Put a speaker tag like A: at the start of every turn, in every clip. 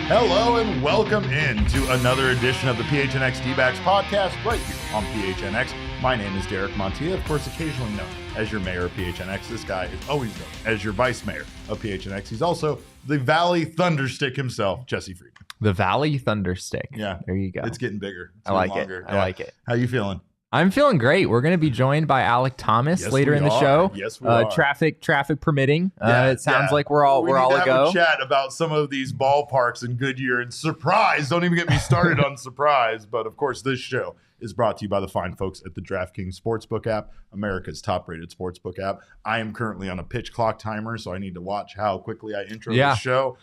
A: Hello and welcome in to another edition of the PHNX D-Backs podcast right here on PHNX. My name is Derek Montilla, of course, occasionally known as your mayor of PHNX. This guy is always known as your vice mayor of PHNX. He's also the Valley Thunderstick himself, Jesse Friedman.
B: The Valley Thunderstick.
A: Yeah.
B: There you go.
A: It's getting bigger.
B: I like it. I like it.
A: How you feeling?
B: I'm feeling great. We're going to be joined by Alek Thomas later in the show.
A: Yes, we are.
B: Traffic permitting. It sounds like we're all a go.
A: Have a chat about some of these ballparks in Goodyear and surprise. Don't even get me started on surprise. But of course, this show is brought to you by the fine folks at the DraftKings Sportsbook app, America's top-rated sportsbook app. I am currently on a pitch clock timer, so I need to watch how quickly I intro this show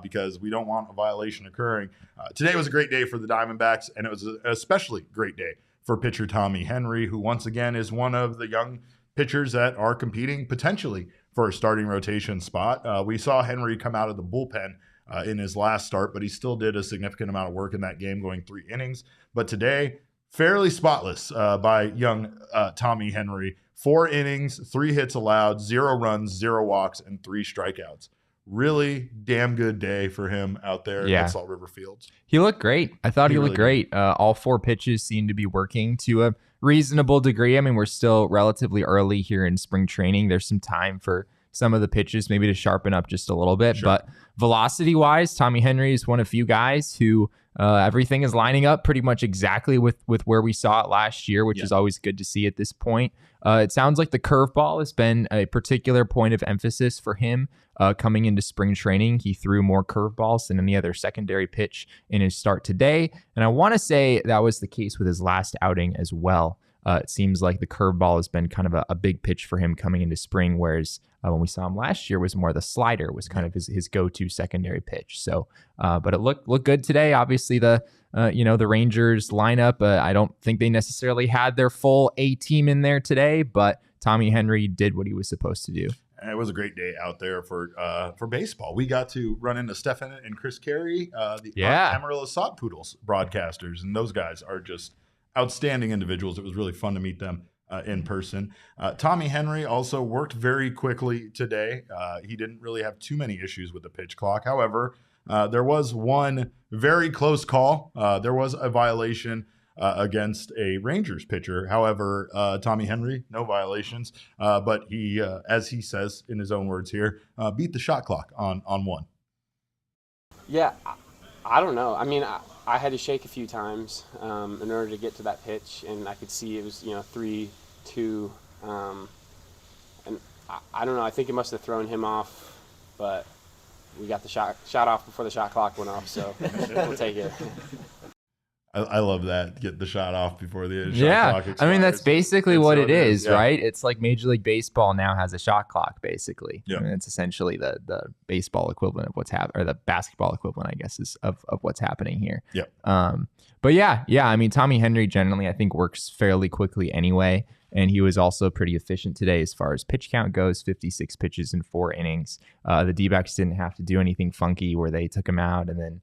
A: because we don't want a violation occurring. Today was a great day for the Diamondbacks, and it was an especially great day for pitcher Tommy Henry, who once again is one of the young pitchers that are competing potentially for a starting rotation spot. We saw Henry come out of the bullpen in his last start, but he still did a significant amount of work in that game, going 3 innings. But today, fairly spotless by young Tommy Henry. 4 innings, 3 hits allowed, 0 runs, 0 walks, and 3 strikeouts. Really damn good day for him out there at Salt River Fields.
B: He looked great. I thought he looked really great. All 4 pitches seemed to be working to a reasonable degree. I mean, we're still relatively early here in spring training. There's some time for some of the pitches maybe to sharpen up just a little bit. Sure. But velocity-wise, Tommy Henry is one of few guys who everything is lining up pretty much exactly with where we saw it last year, which is always good to see at this point. It sounds like the curveball has been a particular point of emphasis for him coming into spring training. He threw more curveballs than any other secondary pitch in his start today. And I want to say that was the case with his last outing as well. It seems like the curveball has been kind of a big pitch for him coming into spring, whereas when we saw him last year was more the slider was kind of his go-to secondary pitch. So, but it looked good today. Obviously, the Rangers lineup, I don't think they necessarily had their full A team in there today, but Tommy Henry did what he was supposed to do.
A: And it was a great day out there for baseball. We got to run into Stefan and Chris Carey, the Amarillo Sod Poodles broadcasters, and those guys are just outstanding individuals. It was really fun to meet them in person. Tommy Henry also worked very quickly today. He didn't really have too many issues with the pitch clock. However, there was one very close call. There was a violation against a Rangers pitcher. However, Tommy Henry, no violations. But he, as he says in his own words here, beat the shot clock on one.
C: Yeah, I don't know. I mean, I had to shake a few times in order to get to that pitch, and I could see it was 3-2, and I don't know. I think it must have thrown him off, but we got the shot off before the shot clock went off, so we'll take it.
A: I love that. Get the shot off before the shot clock expires.
B: I mean, that's basically what it is, right? It's like Major League Baseball now has a shot clock, basically. Yeah. I mean, it's essentially the baseball equivalent of what's happening, or the basketball equivalent, I guess, is of what's happening here.
A: Yeah.
B: But yeah. I mean, Tommy Henry generally, I think, works fairly quickly anyway. And he was also pretty efficient today as far as pitch count goes, 56 pitches in 4 innings. The D-backs didn't have to do anything funky where they took him out and then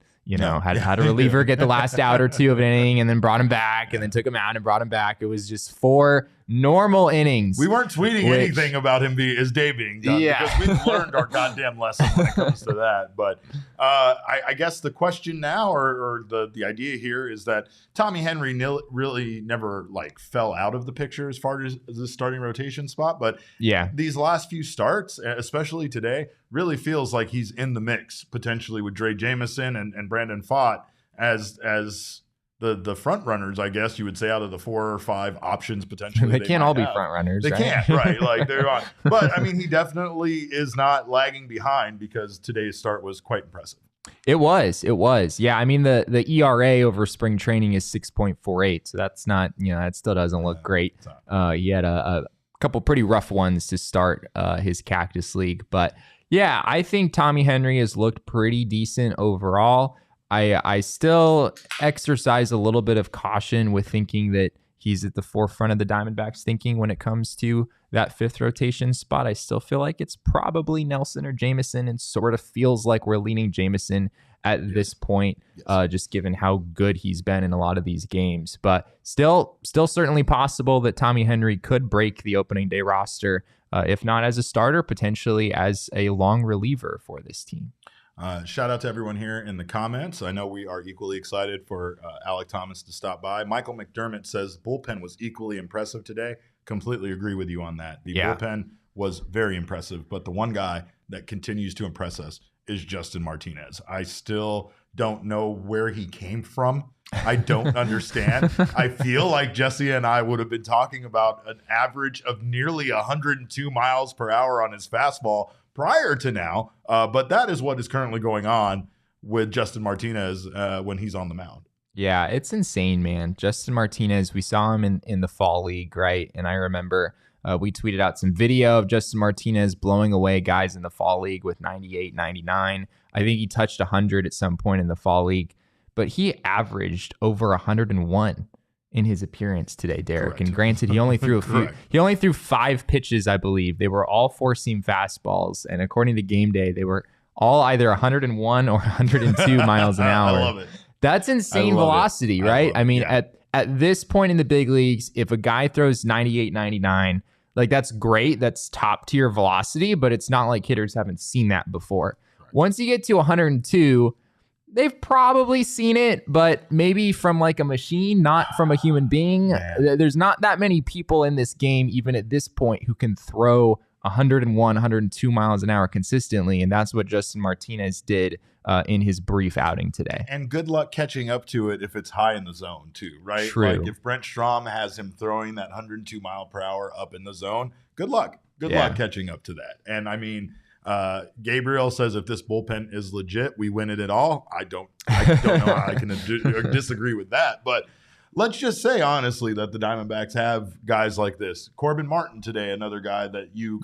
B: had a reliever get the last out or 2 of an inning and then brought him back and then took him out and brought him back. It was just 4 normal innings.
A: We weren't tweeting anything about his day being done because we've learned our goddamn lesson when it comes to that. But I guess the question now or the idea here is that Tommy Henry really never fell out of the picture as far as the starting rotation spot. But these last few starts, especially today, really feels like he's in the mix potentially with Dre Jameson and Brandon Pfaadt as the front runners, I guess you would say, out of the 4 or 5 options potentially.
B: They can't all be front runners.
A: They can't, right? They're on. But I mean, he definitely is not lagging behind because today's start was quite impressive.
B: It was. Yeah, I mean, the ERA over spring training is 6.48, so that's not, that still doesn't look great. He had a couple pretty rough ones to start his Cactus League, but yeah, I think Tommy Henry has looked pretty decent overall. I still exercise a little bit of caution with thinking that he's at the forefront of the Diamondbacks thinking when it comes to that 5th rotation spot. I still feel like it's probably Nelson or Jameson, and sort of feels like we're leaning Jameson at this point, just given how good he's been in a lot of these games. But still certainly possible that Tommy Henry could break the opening day roster, if not as a starter, potentially as a long reliever for this team.
A: Shout out to everyone here in the comments. I know we are equally excited for Alek Thomas to stop by. Michael McDermott says bullpen was equally impressive today. Completely agree with you on that. The bullpen was very impressive, but the one guy that continues to impress us is Justin Martinez. I still don't know where he came from. I don't understand. I feel like Jesse and I would have been talking about an average of nearly 102 miles per hour on his fastball prior to now, but that is what is currently going on with Justin Martinez when he's on the mound.
B: Yeah, it's insane, man. Justin Martinez, we saw him in the fall league, right? And I remember we tweeted out some video of Justin Martinez blowing away guys in the fall league with 98, 99. I think he touched 100 at some point in the fall league, but he averaged over 101 in his appearance today, Derek. Correct. And granted, he only threw he only threw 5 pitches, I believe. They were all 4-seam fastballs, and according to Game Day, they were all either 101 or 102 miles an hour.
A: I love it.
B: That's insane velocity, right? I mean,
A: yeah.
B: at this point in the big leagues, if a guy throws 98, 99, like that's great. That's top tier velocity, but it's not like hitters haven't seen that before. Right. Once you get to 102, they've probably seen it, but maybe from like a machine, not from a human being. Man. There's not that many people in this game, even at this point, who can throw 101, 102 miles an hour consistently, and that's what Justin Martinez did in his brief outing today.
A: And good luck catching up to it if it's high in the zone too, right?
B: True.
A: Like if Brent Strom has him throwing that 102 mile per hour up in the zone, good luck. Good luck catching up to that. And I mean, Gabriel says if this bullpen is legit, we win it at all. I don't know how I can disagree with that, but let's just say honestly that the Diamondbacks have guys like this. Corbin Martin today, another guy that you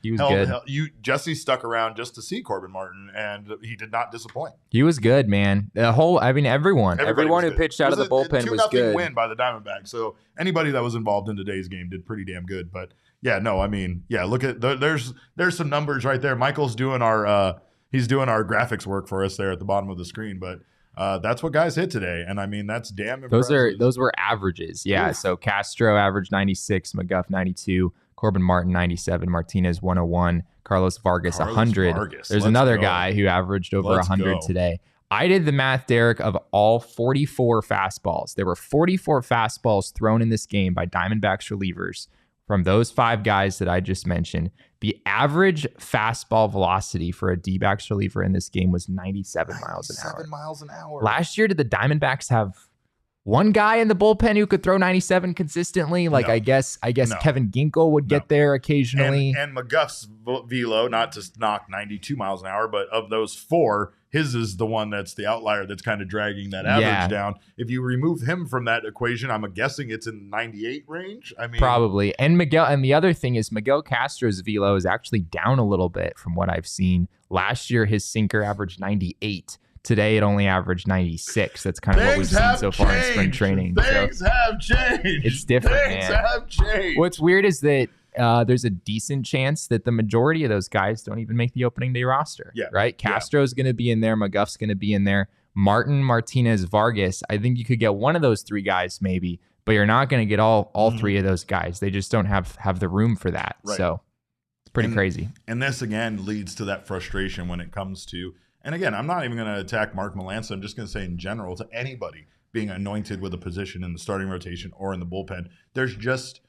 B: he was good.
A: Jesse stuck around just to see Corbin Martin, and he did not disappoint.
B: He was good, man. Everyone who pitched out of the bullpen was good.
A: 2-0 win by the Diamondbacks. So anybody that was involved in today's game did pretty damn good. But yeah, no, I mean, yeah, look at there's some numbers right there. Michael's doing our graphics work for us there at the bottom of the screen, but that's what guys hit today, and I mean that's damn impressive.
B: Those were averages, yeah. Oof. So Castro averaged 96, McGuff 92, Corbin Martin 97, Martinez 101, Carlos Vargas 100. There's another guy who averaged over 100 today. I did the math, Derek, of all 44 fastballs. There were 44 fastballs thrown in this game by Diamondbacks relievers. From those 5 guys that I just mentioned, the average fastball velocity for a D-backs reliever in this game was 97 miles an hour.
A: 97 miles an hour.
B: Last year, did the Diamondbacks have one guy in the bullpen who could throw 97 consistently? Like, no. I guess no. Kevin Ginkel would get there occasionally.
A: And McGuff's velo, not to knock 92 miles an hour, but of those 4, his is the one that's the outlier that's kind of dragging that average down. If you remove him from that equation, I'm guessing it's in the 98 range. I mean,
B: probably. And the other thing is Miguel Castro's velo is actually down a little bit from what I've seen. Last year, his sinker averaged 98. Today, it only averaged 96. That's kind of what we've seen so far in spring training.
A: Things have changed.
B: It's different,
A: Things have changed.
B: What's weird is that there's a decent chance that the majority of those guys don't even make the opening day roster.
A: Yeah.
B: Right? Castro's going to be in there. McGuff's going to be in there. Martin, Martinez, Vargas. I think you could get one of those 3 guys maybe, but you're not going to get all 3 of those guys. They just don't have the room for that. Right. So it's pretty crazy.
A: And this, again, leads to that frustration when it comes to, and again, I'm not even going to attack Mark Melancon. I'm just going to say in general to anybody being anointed with a position in the starting rotation or in the bullpen, there's just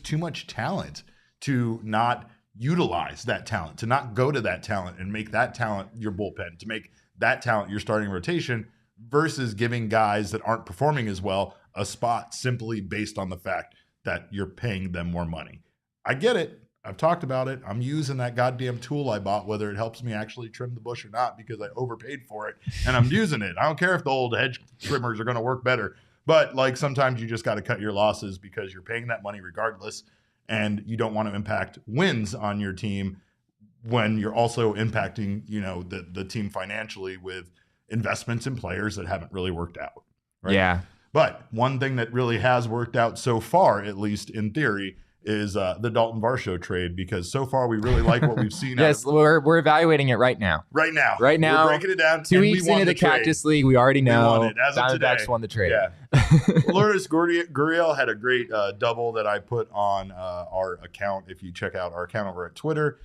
A: too much talent to not utilize that talent, to not go to that talent and make that talent your bullpen, to make that talent your starting rotation versus giving guys that aren't performing as well a spot simply based on the fact that you're paying them more money. I get it. I've talked about it. I'm using that goddamn tool I bought, whether it helps me actually trim the bush or not, because I overpaid for it, and I'm using it. I don't care if the old hedge trimmers are going to work better, but like sometimes you just got to cut your losses because you're paying that money regardless, and you don't want to impact wins on your team when you're also impacting, the team financially with investments in players that haven't really worked out. Right?
B: Yeah.
A: But one thing that really has worked out so far, at least in theory, is the Dalton Varsho trade, because so far we really like what we've seen.
B: Yes, we're evaguerial it right now.
A: Right now.
B: We're breaking
A: it down.
B: 2 weeks into the Cactus League, we already know.
A: We won it. As of today.
B: Diamondbacks won the trade.
A: Yeah. Lourdes Gurriel had a great double that I put on our account. If you check out our account over at Twitter,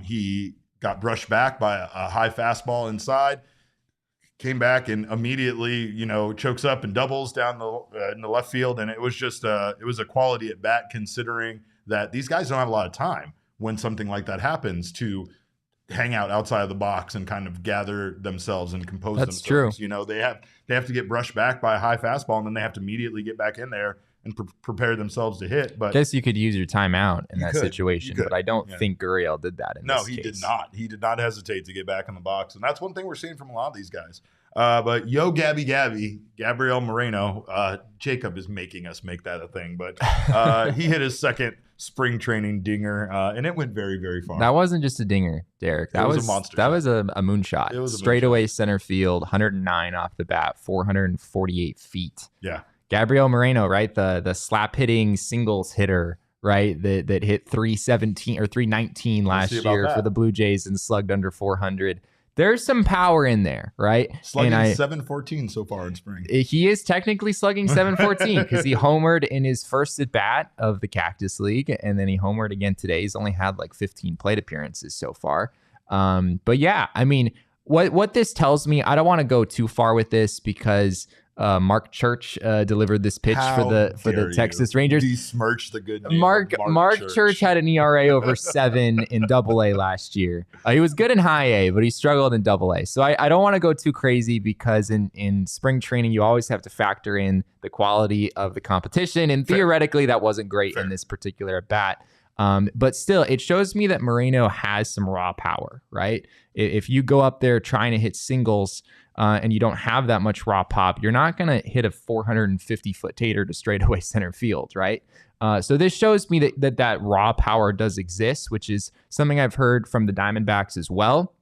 A: he got brushed back by a high fastball inside, came back and immediately, chokes up and doubles down in the left field. And it was just it was a quality at bat, considering that these guys don't have a lot of time when something like that happens to hang out outside of the box and kind of gather themselves and compose
B: That's
A: themselves.
B: true.
A: They have to get brushed back by a high fastball, and then they have to immediately get back in there and prepare themselves to hit. But
B: I guess you could use your timeout in that situation, but I don't
A: Yeah.
B: think Gurriel did that in this case.
A: No, he did not. He did not hesitate to get back in the box, and that's one thing we're seeing from a lot of these guys. But Gabriel Moreno, Jacob is making us make that a thing, but he hit his second spring training dinger, and it went very, very far.
B: That wasn't just a dinger, Derek. That was a monster. That was a moonshot.
A: It was a
B: straightaway center field, 109 off the bat, 448 feet.
A: Yeah.
B: Gabriel Moreno, right? The slap hitting singles hitter, right? That hit 317 or 319 last year for the Blue Jays and slugged under 400. There's some power in there, right?
A: Slugging 714 so far in spring.
B: He is technically slugging 714 because he homered in his first at bat of the Cactus League, and then he homered again today. He's only had like 15 plate appearances so far. But yeah, I mean, what this tells me, I don't want to go too far with this because Mark Church delivered this pitch for the Texas Rangers.
A: Besmirch the good name.
B: Mark Church had an ERA over 7 in Double-A last year. He was good in High A, but he struggled in Double-A. So I don't want to go too crazy because in spring training you always have to factor in the quality of the competition, and theoretically that wasn't great in this particular at bat. But still, it shows me that Moreno has some raw power, right? If you go up there trying to hit singles and you don't have that much raw pop, you're not going to hit a 450-foot tater to straightaway center field, right? So this shows me that raw power does exist, which is something I've heard from the Diamondbacks as well,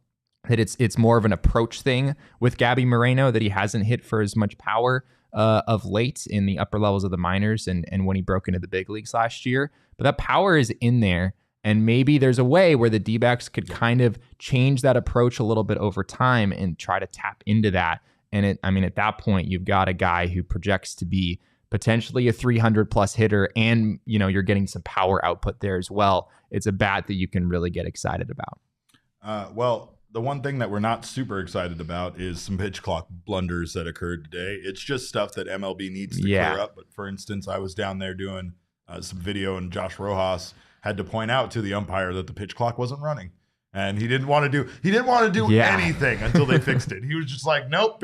B: that it's more of an approach thing with Gabby Moreno, that he hasn't hit for as much power of late in the upper levels of the minors and when he broke into the big leagues last year. But that power is in there, and maybe there's a way where the D-backs could kind of change that approach a little bit over time and try to tap into that. And at that point, you've got a guy who projects to be potentially a 300-plus hitter, and you're getting some power output there as well. It's a bat that you can really get excited about.
A: Well, the one thing that we're not super excited about is some pitch clock blunders that occurred today. It's just stuff that MLB needs to clear up. But for instance, I was down there doing some video, and Josh Rojas had to point out to the umpire that the pitch clock wasn't running, and he didn't want to do anything until they fixed it. He was just like, nope,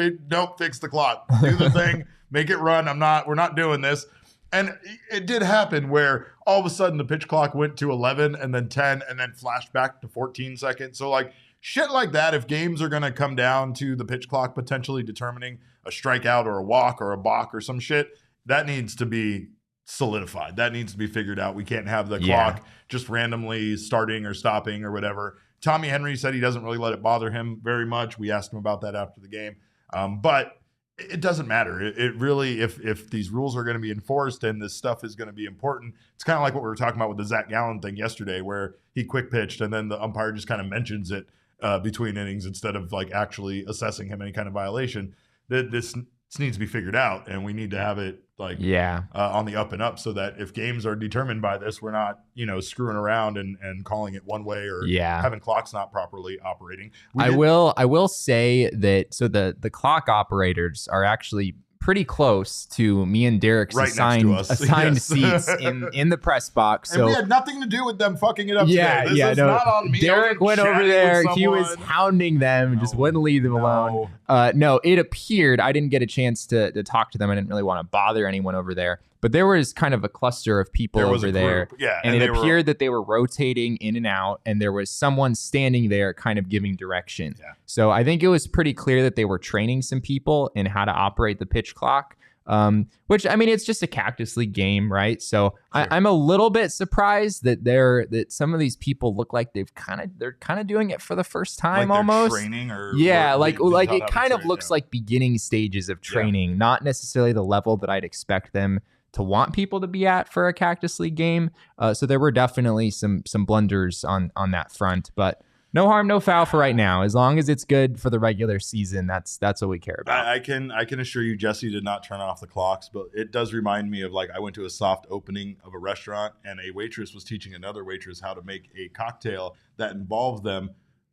A: fix the clock, do the thing, make it run. We're not doing this. And it did happen where all of a sudden the pitch clock went to 11 and then 10 and then flashed back to 14 seconds. So like shit like that, if games are going to come down to the pitch clock potentially determining a strikeout or a walk or a balk or some shit, that needs to be solidified. That needs to be figured out. We can't have the clock just randomly starting or stopping or whatever. Tommy Henry said he doesn't really let it bother him very much. We asked him about that after the game. But it doesn't matter. It really, if these rules are going to be enforced and this stuff is going to be important, it's kind of like what we were talking about with the Zach Gallen thing yesterday, where he quick pitched and then the umpire just kind of mentions it between innings instead of like actually assessing him any kind of violation. This needs to be figured out, and we need to have it on the up and up, so that if games are determined by this, we're not screwing around and calling it one way or having clocks not properly operating. I
B: will say that the clock operators are actually pretty close to me and Derek's assigned seats in the press box.
A: And we had nothing to do with them fucking it up today. This is not on me.
B: Derek went over there. He was hounding them, just wouldn't leave them alone. No, it appeared, I didn't get a chance to talk to them. I didn't really want to bother anyone over there. But there was kind of a cluster of people over there.
A: Yeah,
B: and it appeared that they were rotating in and out, and there was someone standing there kind of giving direction. Yeah. So I think it was pretty clear that they were training some people in how to operate the pitch clock, which, it's just a Cactus League game, right? So sure. I'm a little bit surprised that some of these people look like they're kind of doing it for the first time, like almost.
A: Training or
B: it kind of looks like beginning stages of training, not necessarily the level that I'd expect them to want people to be at for a Cactus League game. So there were definitely some blunders on that front, but no harm, no foul for right now. As long as it's good for the regular season, that's what we care about.
A: I can assure you, Jesse did not turn off the clocks, but it does remind me of, like, I went to a soft opening of a restaurant and a waitress was teaching another waitress how to make a cocktail that involved them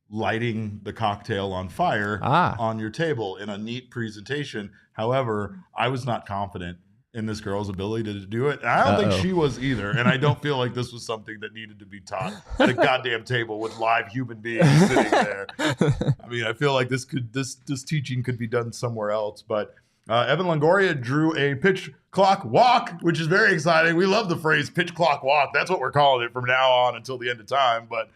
A: lighting the cocktail on fire on your table in a neat presentation. However, I was not confident in this girl's ability to do it. And I don't think she was either. And I don't feel like this was something that needed to be taught at a goddamn table with live human beings sitting there. I mean, I feel like this teaching could be done somewhere else. But Evan Longoria drew a pitch clock walk, which is very exciting. We love the phrase pitch clock walk. That's what we're calling it from now on until the end of time. But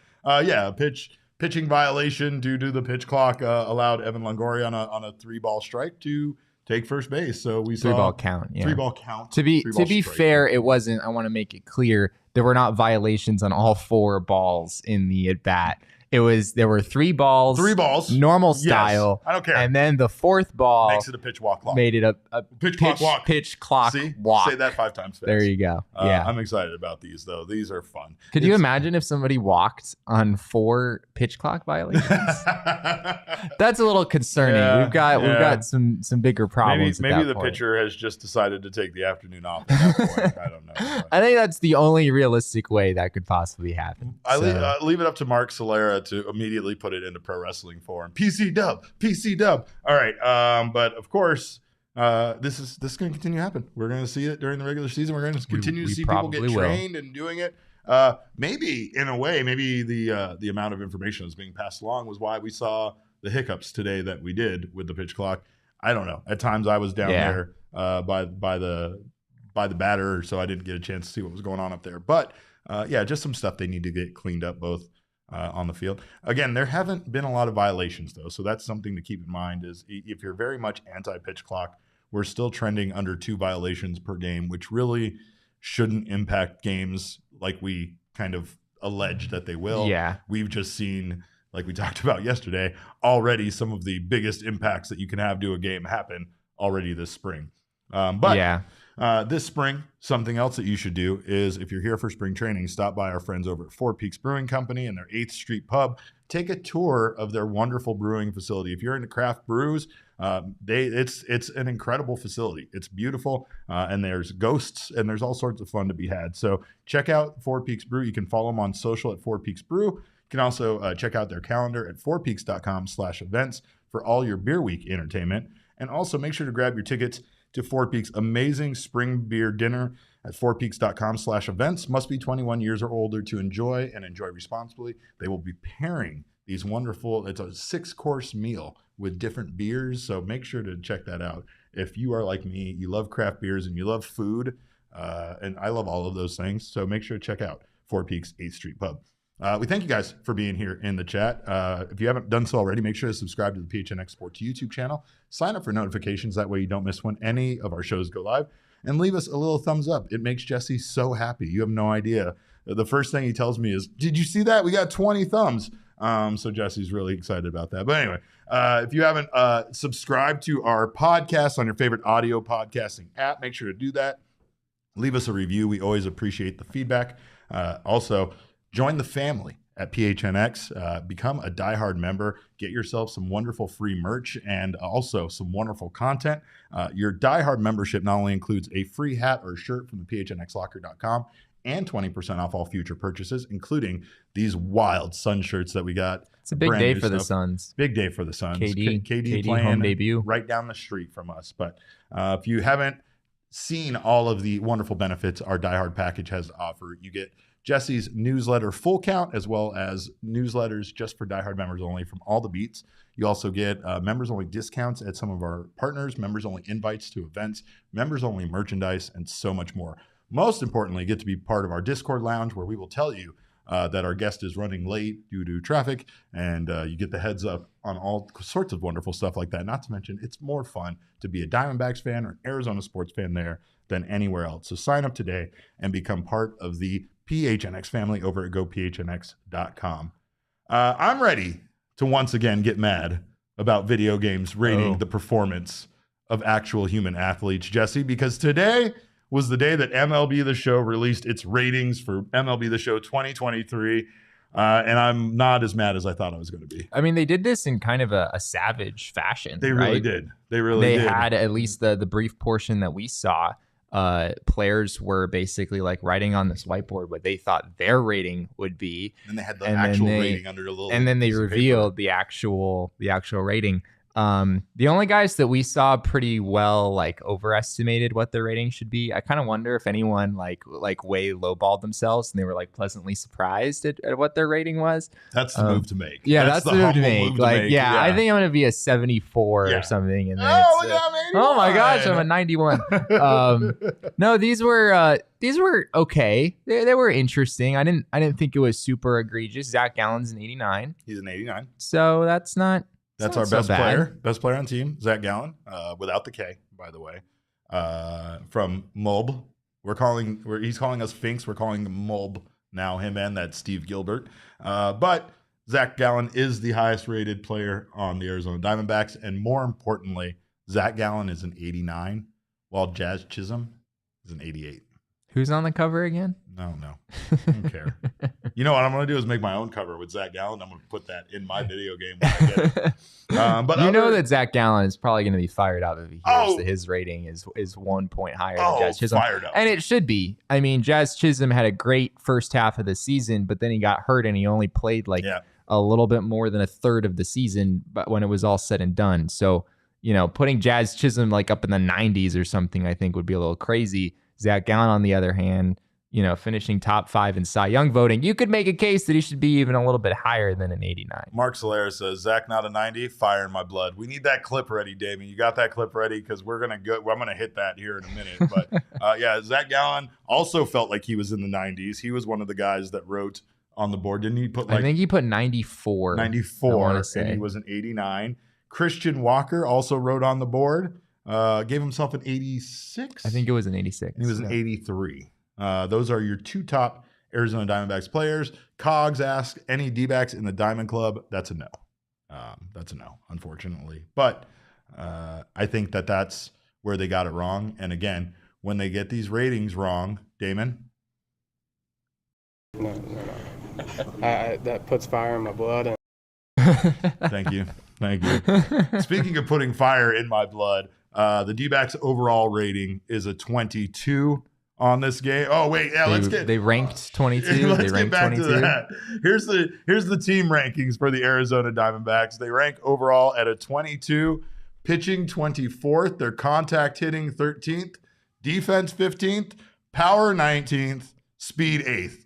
A: pitching violation due to the pitch clock allowed Evan Longoria on a 3-ball strike to take first base. So we saw
B: 3-ball count. Yeah.
A: 3-ball count.
B: To be fair, it wasn't. I want to make it clear there were not violations on all 4 balls in the at bat. There were 3 balls.
A: 3 balls.
B: Normal style.
A: Yes, I don't care.
B: And then the 4th ball
A: makes it a pitch walk clock.
B: Made it a pitch clock walk.
A: Say that 5 times fast.
B: There you go. Yeah.
A: I'm excited about these though. These are fun.
B: Could you imagine if somebody walked on 4 pitch clock violations? That's a little concerning.
A: Yeah,
B: we've got some bigger problems.
A: Maybe the pitcher has just decided to take the afternoon off at that point. I don't know.
B: I think that's the only realistic way that could possibly happen.
A: I leave it up to Mark Solera to immediately put it into pro wrestling form. PC dub. All right. But of course, this is going to continue to happen. We're going to see it during the regular season. We're going to continue to see people get trained and doing it. Maybe in a way, the amount of information that's being passed along was why we saw the hiccups today that we did with the pitch clock. I don't know. At times I was down there by the batter, so I didn't get a chance to see what was going on up there. But just some stuff they need to get cleaned up both on the field. Again, there haven't been a lot of violations though, so that's something to keep in mind. Is if you're very much anti-pitch clock, we're still trending under 2 violations per game, which really shouldn't impact games like we kind of allege that they will. Yeah, we've just seen, like we talked about yesterday, already some of the biggest impacts that you can have to a game happen already this spring. This spring, something else that you should do is, if you're here for spring training, stop by our friends over at Four Peaks Brewing Company and their 8th Street Pub. Take a tour of their wonderful brewing facility. If you're into craft brews, it's an incredible facility. It's beautiful, and there's ghosts, and there's all sorts of fun to be had. So check out Four Peaks Brew. You can follow them on social at Four Peaks Brew. You can also check out their calendar at fourpeaks.com/events for all your beer week entertainment. And also make sure to grab your tickets to Four Peaks' amazing spring beer dinner at fourpeaks.com/events. Must be 21 years or older to enjoy, and enjoy responsibly. They will be pairing these wonderful, it's a 6-course meal with different beers. So make sure to check that out. If you are like me, you love craft beers and you love food, and I love all of those things. So make sure to check out Four Peaks 8th Street Pub. We thank you guys for being here in the chat. If you haven't done so already, make sure to subscribe to the PHNX Sports YouTube channel. Sign up for notifications. That way you don't miss when any of our shows go live. And leave us a little thumbs up. It makes Jesse so happy. You have no idea. The first thing he tells me is, did you see that? We got 20 thumbs. So Jesse's really excited about that. But anyway, if you haven't subscribed to our podcast on your favorite audio podcasting app, make sure to do that. Leave us a review. We always appreciate the feedback. Also, join the family at PHNX. Become a diehard member. Get yourself some wonderful free merch and also some wonderful content. Your diehard membership not only includes a free hat or shirt from the PHNXlocker.com and 20% off all future purchases, including these wild Sun shirts that we got.
B: It's a big day for the Suns.
A: Big day for the Suns.
B: KD
A: playing
B: home debut
A: right down the street from us. But if you haven't seen all of the wonderful benefits our diehard package has to offer, you get Jesse's newsletter full count, as well as newsletters just for diehard members only from all the beats. You also get members only discounts at some of our partners, members only invites to events, members only merchandise, and so much more. Most importantly, get to be part of our Discord lounge, where we will tell you that our guest is running late due to traffic, and you get the heads up on all sorts of wonderful stuff like that. Not to mention, it's more fun to be a Diamondbacks fan or an Arizona sports fan there than anywhere else. So sign up today and become part of the PHNX family over at gophnx.com. I'm ready to once again get mad about video games rating the performance of actual human athletes, Jesse, because today was the day that MLB the Show released its ratings for MLB the Show 2023. And I'm not as mad as I thought I was going to be.
B: I mean, they did this in kind of a savage fashion.
A: They really did. They
B: had at least the brief portion that we saw players were basically like writing on this whiteboard what they thought their rating would be.
A: And they had the actual rating under a little.
B: And then they revealed the actual rating. The only guys that we saw pretty well like overestimated what their rating should be. I kind of wonder if anyone like way lowballed themselves and they were like pleasantly surprised at what their rating was.
A: That's the move to make.
B: Yeah, that's the move to make. Like, yeah, I think I'm gonna be a 74 or something. And then oh my gosh, I'm a 91. No, these were okay. They were interesting. I didn't think it was super egregious. Zach Gallen's an 89.
A: He's an 89.
B: So that's not.
A: That's our best player on team, Zach Gallen, without the K, by the way, from MLB. He's calling us Finks. We're calling him MLB now, him and that Steve Gilbert. But Zach Gallen is the highest rated player on the Arizona Diamondbacks. And more importantly, Zach Gallen is an 89, while Jazz Chisholm is an 88.
B: Who's on the cover again?
A: No. I don't care. You know what I'm going to do is make my own cover with Zach Gallen. I'm going to put that in my video game when I get it. But
B: know that Zach Gallen is probably going to be fired up if he hears that his rating is 1 point higher than Jazz Chisholm.
A: Fired up.
B: And it should be. I mean, Jazz Chisholm had a great first half of the season, but then he got hurt and he only played a little bit more than a third of the season but when it was all said and done. So, putting Jazz Chisholm like up in the 90s or something, I think would be a little crazy. Zach Gallen, on the other hand, finishing top 5 in Cy Young voting, you could make a case that he should be even a little bit higher than an 89.
A: Mark Solera says, Zach not a 90, fire in my blood. We need that clip ready, Damien. You got that clip ready? Because we're going to go. I'm going to hit that here in a minute. But Zach Gallen also felt like he was in the 90s. He was one of the guys that wrote on the board. Didn't he put
B: I think he put 94.
A: 94, and he was an 89. Christian Walker also wrote on the board. Gave himself an 86.
B: I think it was an 86.
A: He was an 83. Those are your two top Arizona Diamondbacks players. Cogs asked, any D-backs in the Diamond Club? That's a no. That's a no, unfortunately. But I think that's where they got it wrong. And again, when they get these ratings wrong, Damon?
C: No. That puts fire in my blood.
A: Thank you. Speaking of putting fire in my blood, the D-backs overall rating is a 22 on this game. Oh wait,
B: they ranked 22.
A: Let's get back to that. Here's the team rankings for the Arizona Diamondbacks. They rank overall at a 22, pitching 24th, their contact hitting 13th, defense 15th, power 19th, speed 8th.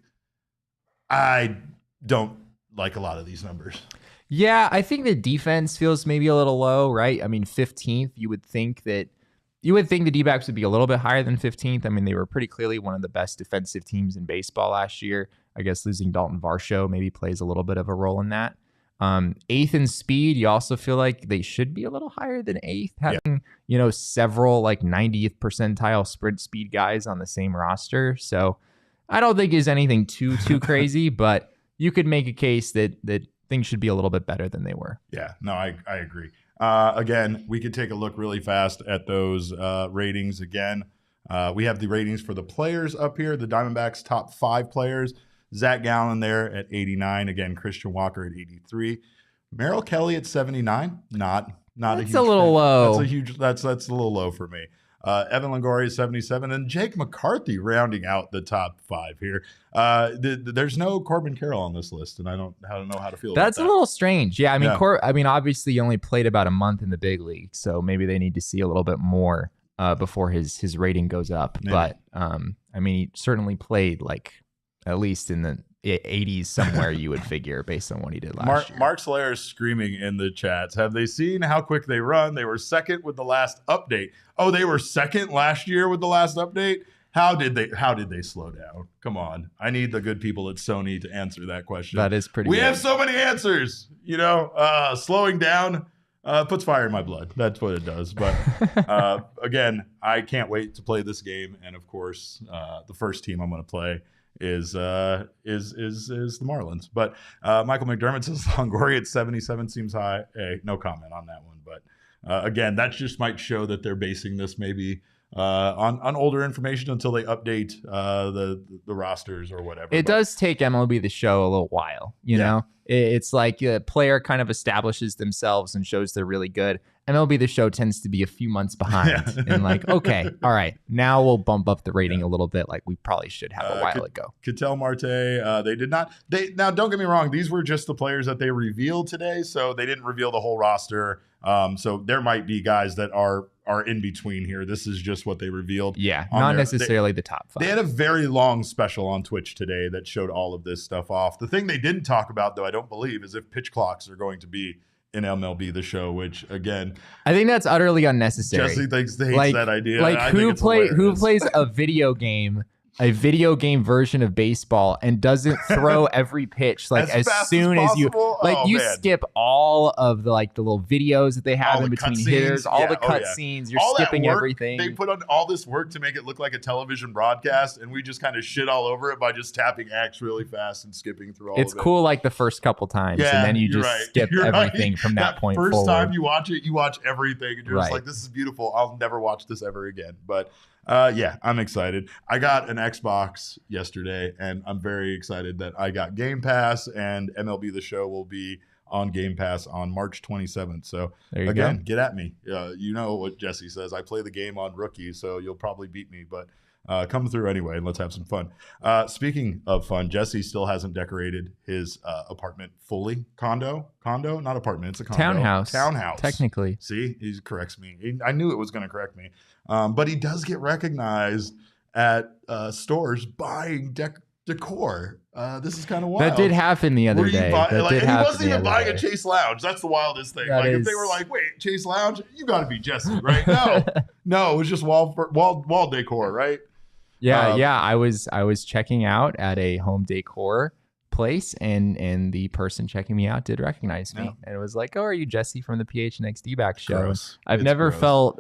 A: I don't like a lot of these numbers.
B: Yeah, I think the defense feels maybe a little low, right? I mean, 15th, you would think the D-backs would be a little bit higher than 15th. I mean, they were pretty clearly one of the best defensive teams in baseball last year. I guess losing Dalton Varsho maybe plays a little bit of a role in that. 8th in speed, you also feel like they should be a little higher than 8th, having, several like 90th percentile sprint speed guys on the same roster. So I don't think it's anything too crazy, but you could make a case that things should be a little bit better than they were.
A: Yeah, no, I agree. Again, we could take a look really fast at those ratings again. We have the ratings for the players up here. The Diamondbacks top 5 players. Zach Gallen there at 89. Again, Christian Walker at 83. Merrill Kelly at 79. Not
B: that's
A: a huge.
B: A little low.
A: That's a little low for me. Evan Longoria is 77, and Jake McCarthy rounding out the top 5 here. There's no Corbin Carroll on this list, and I don't know how to feel about that.
B: That's a little strange. Yeah, I mean, obviously he only played about a month in the big league, so maybe they need to see a little bit more before his rating goes up. Maybe. But he certainly played like at least in the 80s somewhere, you would figure, based on what he did last year.
A: Mark Solera is screaming in the chats. Have they seen how quick they run? They were second with the last update. Oh, they were second last year with the last update? How did they slow down? Come on. I need the good people at Sony to answer that question.
B: That is pretty
A: We
B: good.
A: have so many answers. Slowing down puts fire in my blood. That's what it does. But again, I can't wait to play this game. And of course, the first team I'm going to play is the Marlins. But Michael McDermott says Longoria at 77 seems high. Hey, no comment on that one. But again, that just might show that they're basing this maybe on older information until they update the rosters or whatever.
B: It does take MLB the Show a little while, you know? It's like a player kind of establishes themselves and shows they're really good. MLB The Show tends to be a few months behind and like, okay, all right, now we'll bump up the rating a little bit like we probably should have a while ago.
A: Ketel Marte, they did not. Now, don't get me wrong. These were just the players that they revealed today, so they didn't reveal the whole roster. So there might be guys that are in between here. This is just what they revealed.
B: Yeah, not necessarily the top 5.
A: They had a very long special on Twitch today that showed all of this stuff off. The thing they didn't talk about, though, I don't believe, is if pitch clocks are going to be in MLB The Show, which again,
B: I think that's utterly unnecessary.
A: Jesse hates that idea.
B: Like who plays a video game version of baseball and doesn't throw every pitch like as soon as you skip all of the little videos that they have in between hitters, all the cut scenes. You're skipping everything.
A: They put on all this work to make it look like a television broadcast, and we just kind of shit all over it by just tapping X really fast and skipping through all of it.
B: It's cool like the first couple times, and then you just skip everything from that point forward.
A: First time you watch it, you watch everything, and you're just like, this is beautiful. I'll never watch this ever again. But I'm excited. I got an Xbox yesterday, and I'm very excited that I got Game Pass, and MLB The Show will be on Game Pass on March 27th. So again, get at me. You know what Jesse says. I play the game on rookie, so you'll probably beat me, but come through anyway, and let's have some fun. Speaking of fun, Jesse still hasn't decorated his apartment fully. Condo, not apartment. It's a condo. Townhouse.
B: Technically.
A: See, he corrects me. I knew it was going to correct me. But he does get recognized at stores buying decor. This is kind of wild.
B: That did happen the other day.
A: He wasn't even buying a Chase Lounge. That's the wildest thing. If they were like, wait, Chase Lounge? You got to be Jesse, right? No, it was just wall decor, right?
B: Yeah. I was checking out at a home decor place, and the person checking me out did recognize me, and it was like, "Oh, are you Jesse from the PHNX D-back show?"
A: Gross.
B: I've never felt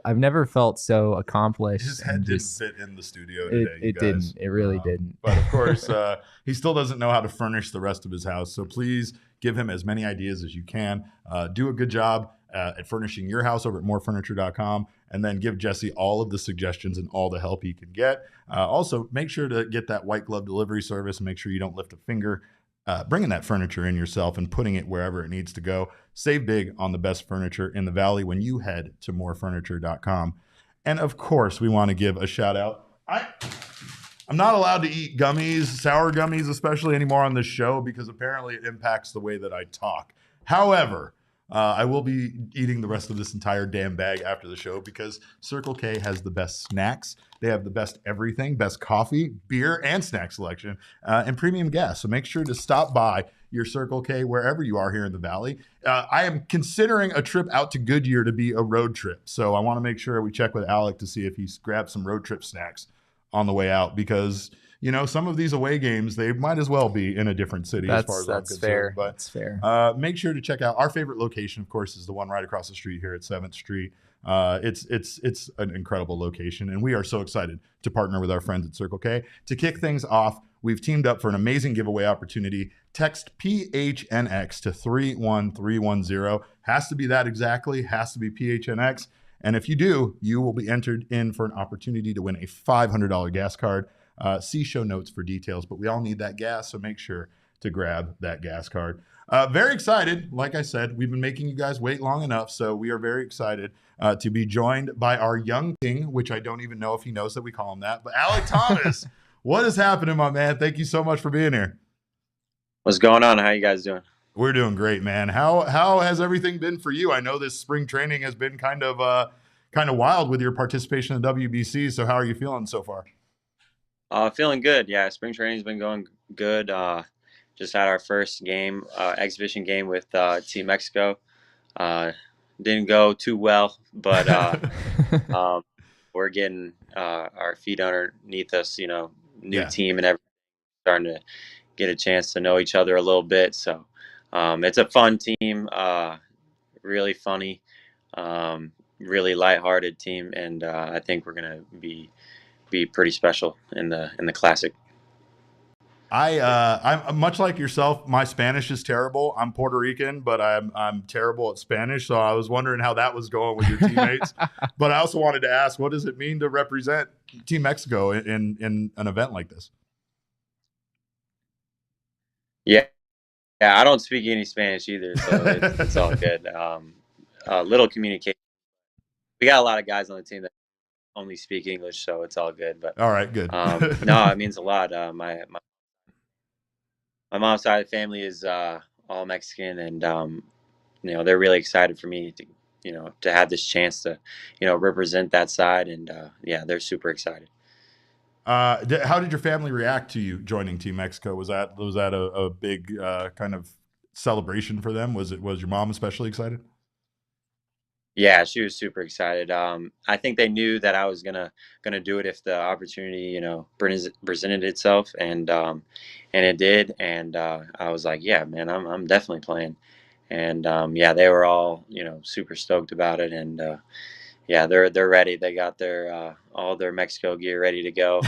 B: so accomplished.
A: His head didn't fit in the studio today.
B: It didn't. It really didn't.
A: But of course, he still doesn't know how to furnish the rest of his house. So please give him as many ideas as you can. Do a good job at furnishing your house over at morefurniture.com, and then give Jesse all of the suggestions and all the help he can get. Also, make sure to get that white glove delivery service and make sure you don't lift a finger bringing that furniture in yourself and putting it wherever it needs to go. Save big on the best furniture in the Valley when you head to morefurniture.com. And of course, we want to give a shout out. I'm not allowed to eat gummies, sour gummies especially anymore on this show because apparently it impacts the way that I talk. However, I will be eating the rest of this entire damn bag after the show because Circle K has the best snacks. They have the best everything, best coffee, beer, and snack selection, and premium gas. So make sure to stop by your Circle K wherever you are here in the Valley. I am considering a trip out to Goodyear to be a road trip. So I want to make sure we check with Alek to see if he's grabbed some road trip snacks on the way out because some of these away games, they might as well be in a different city as far as I'm concerned.
B: Fair.
A: But
B: that's fair.
A: Make sure to check out our favorite location, of course, is the one right across the street here at 7th Street. It's an incredible location, and we are so excited to partner with our friends at Circle K. To kick things off, we've teamed up for an amazing giveaway opportunity. Text PHNX to 31310. Has to be that exactly, has to be PHNX. And if you do, you will be entered in for an opportunity to win a $500 gas card. See show notes for details, but we all need that gas, so make sure to grab that gas card. Very excited. Like I said, we've been making you guys wait long enough, so we are very excited to be joined by our young king, which I don't even know if he knows that we call him that, but Alek Thomas. What is happening, my man? Thank you so much for being here.
D: What's going on? How you guys doing?
A: We're doing great, man. How has everything been for you? I know this spring training has been kind of wild with your participation in the WBC, so how are you feeling so far?
D: Feeling good. Yeah, spring training's been going good. Just had our first game, exhibition game with Team Mexico. Didn't go too well, but we're getting our feet underneath us, new team and everything, starting to get a chance to know each other a little bit. So it's a fun team, really funny, really lighthearted team, and I think we're going to be pretty special in the Classic.
A: I'm much like yourself. My Spanish is terrible. I'm Puerto Rican, but I'm terrible at Spanish. So I was wondering how that was going with your teammates. But I also wanted to ask, what does it mean to represent Team Mexico in an event like this?
D: Yeah, Yeah, I don't speak any Spanish either, so it's all good. Little communication. We got a lot of guys on the team that only speak English, so it's all good. But
A: All right, good.
D: no, it means a lot. My mom's side of the family is all Mexican, and they're really excited for me to to have this chance to represent that side, and yeah, they're super excited.
A: How did your family react to you joining Team Mexico? Was that a big kind of celebration for them? Was your mom especially excited?
D: Yeah, she was super excited. I think they knew that I was gonna do it if the opportunity, presented itself, and it did. And I was like, yeah, man, I'm definitely playing. And yeah, they were all super stoked about it. And yeah, they're ready. They got their all their Mexico gear ready to go.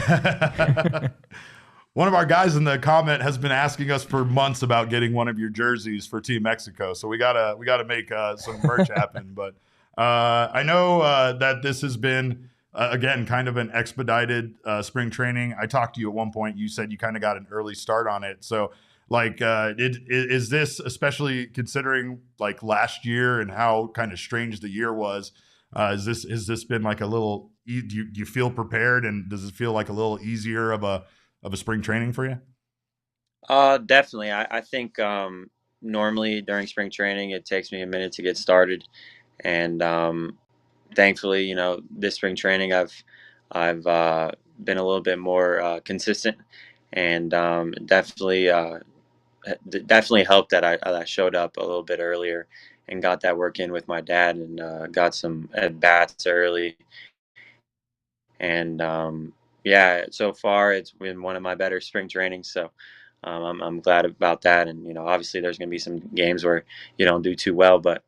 A: One of our guys in the comment has been asking us for months about getting one of your jerseys for Team Mexico, so we gotta make some merch happen. But I know that this has been again kind of an expedited spring training. I talked to you at one point. You said you kind of got an early start on it. So, like, is this, especially considering like last year and how kind of strange the year was? Has this been like a little? Do you feel prepared, and does it feel like a little easier of a spring training for you?
D: Definitely. I think normally during spring training it takes me a minute to get started, and thankfully, this spring training I've been a little bit more consistent, and definitely helped that I showed up a little bit earlier and got that work in with my dad, and got some at bats early, and yeah, so far it's been one of my better spring trainings. So I'm glad about that, and obviously there's going to be some games where you don't do too well, but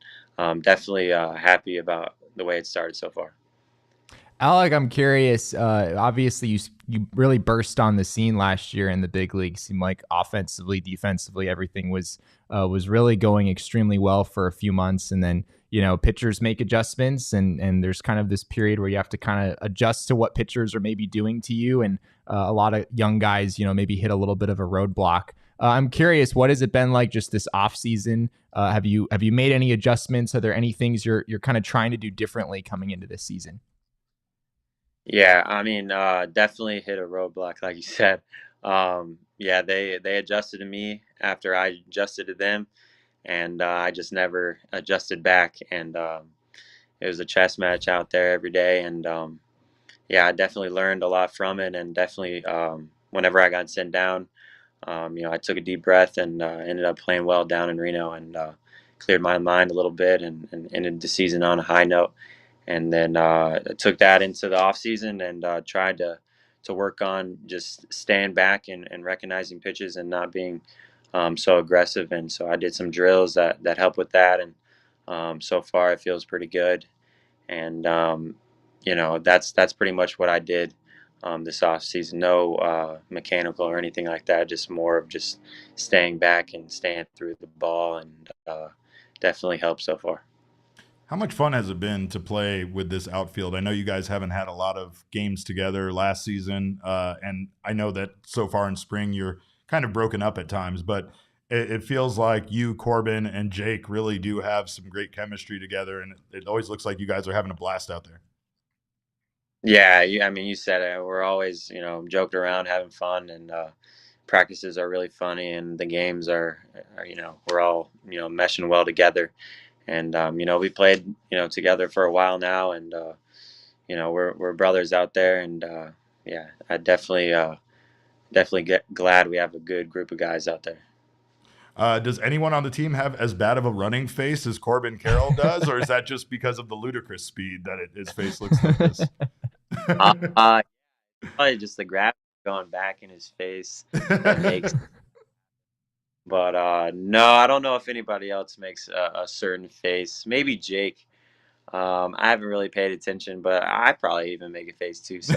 D: definitely happy about the way it started so far.
B: Alec, I'm curious. Obviously, you really burst on the scene last year in the big league. Seemed like offensively, defensively, everything was really going extremely well for a few months, and then pitchers make adjustments, and there's kind of this period where you have to kind of adjust to what pitchers are maybe doing to you, and a lot of young guys, maybe hit a little bit of a roadblock. I'm curious, what has it been like just this off season? Have you made any adjustments? Are there any things you're kind of trying to do differently coming into this season?
D: Yeah, I mean, definitely hit a roadblock, like you said. Yeah, they adjusted to me after I adjusted to them, and I just never adjusted back. And it was a chess match out there every day, and yeah, I definitely learned a lot from it. And definitely, whenever I got sent down, I took a deep breath and ended up playing well down in Reno, and cleared my mind a little bit, and ended the season on a high note. And then I took that into the off season, and tried to work on just staying back, and recognizing pitches, and not being so aggressive. And so I did some drills that help with that, and so far it feels pretty good. And that's pretty much what I did this off season. No mechanical or anything like that. Just more of just staying back and staying through the ball, and definitely helped so far.
A: How much fun has it been to play with this outfield? I know you guys haven't had a lot of games together last season, and I know that so far in spring you're kind of broken up at times, but it feels like you, Corbin, and Jake really do have some great chemistry together, and it always looks like you guys are having a blast out there.
D: Yeah, I mean, you said it. We're always, joking around, having fun, and practices are really funny, and the games are we're all, meshing well together. And we played, together for a while now, and we're brothers out there, and yeah, I definitely get glad we have a good group of guys out there.
A: Does anyone on the team have as bad of a running face as Corbin Carroll does, or is that just because of the ludicrous speed that his face looks like this?
D: Probably just the gravity going back in his face that makes. But no, I don't know if anybody else makes a certain face. Maybe Jake. I haven't really paid attention, but I probably even make a face too. So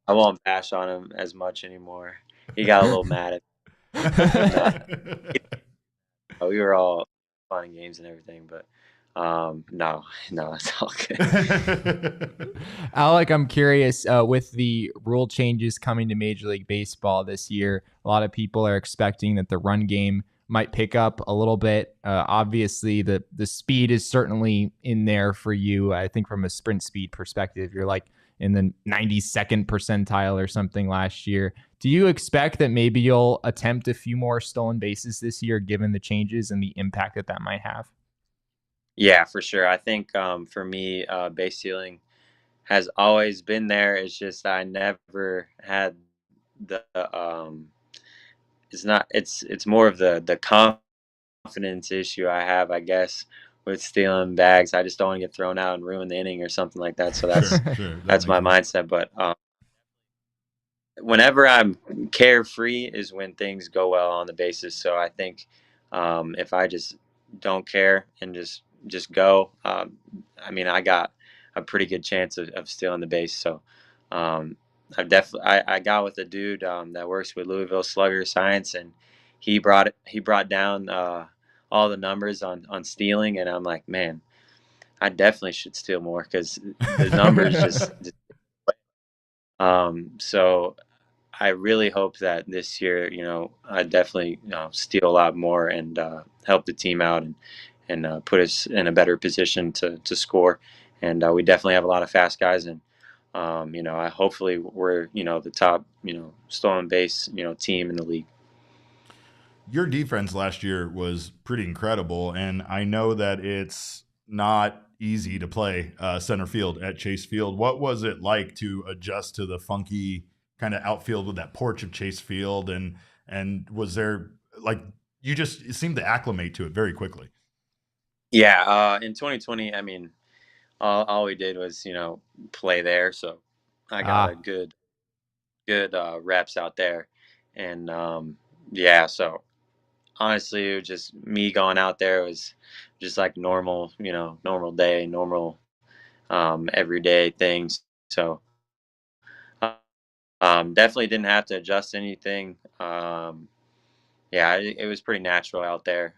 D: I won't bash on him as much anymore. He got a little mad at me. We were all fun and games and everything, but No, it's all good.
B: Alek, I'm curious, with the rule changes coming to Major League Baseball this year, a lot of people are expecting that the run game might pick up a little bit. Obviously, the speed is certainly in there for you. I think from a sprint speed perspective, you're like in the 92nd percentile or something last year. Do you expect that maybe you'll attempt a few more stolen bases this year, given the changes and the impact that that might have?
D: Yeah, for sure. I think for me, base stealing has always been there. It's just I never had the it's not it's more of the confidence issue I have, I guess, with stealing bags. I just don't want to get thrown out and ruin the inning or something like that. So
A: Sure.
D: that's my mindset. But whenever I'm carefree is when things go well on the bases. So I think if I just don't care and just go, I mean, I got a pretty good chance of stealing the base. So I got with a dude that works with Louisville Slugger Science, and he brought down all the numbers on stealing, and I'm like, man, I definitely should steal more because the numbers just so I really hope that this year, I definitely steal a lot more and help the team out and put us in a better position to score. And we definitely have a lot of fast guys, and I hopefully we're the top stolen base team in the league.
A: Your defense last year was pretty incredible, and I know that it's not easy to play center field at Chase Field. What was it like to adjust to the funky kind of outfield with that porch of Chase Field, and was there, like, you just seemed to acclimate to it very quickly?
D: Yeah, in 2020, I mean, all we did was play there, so I got a good reps out there, and yeah, so honestly, it was just me going out there. It was just like normal, normal day, normal everyday things. So definitely didn't have to adjust anything. Yeah, it was pretty natural out there.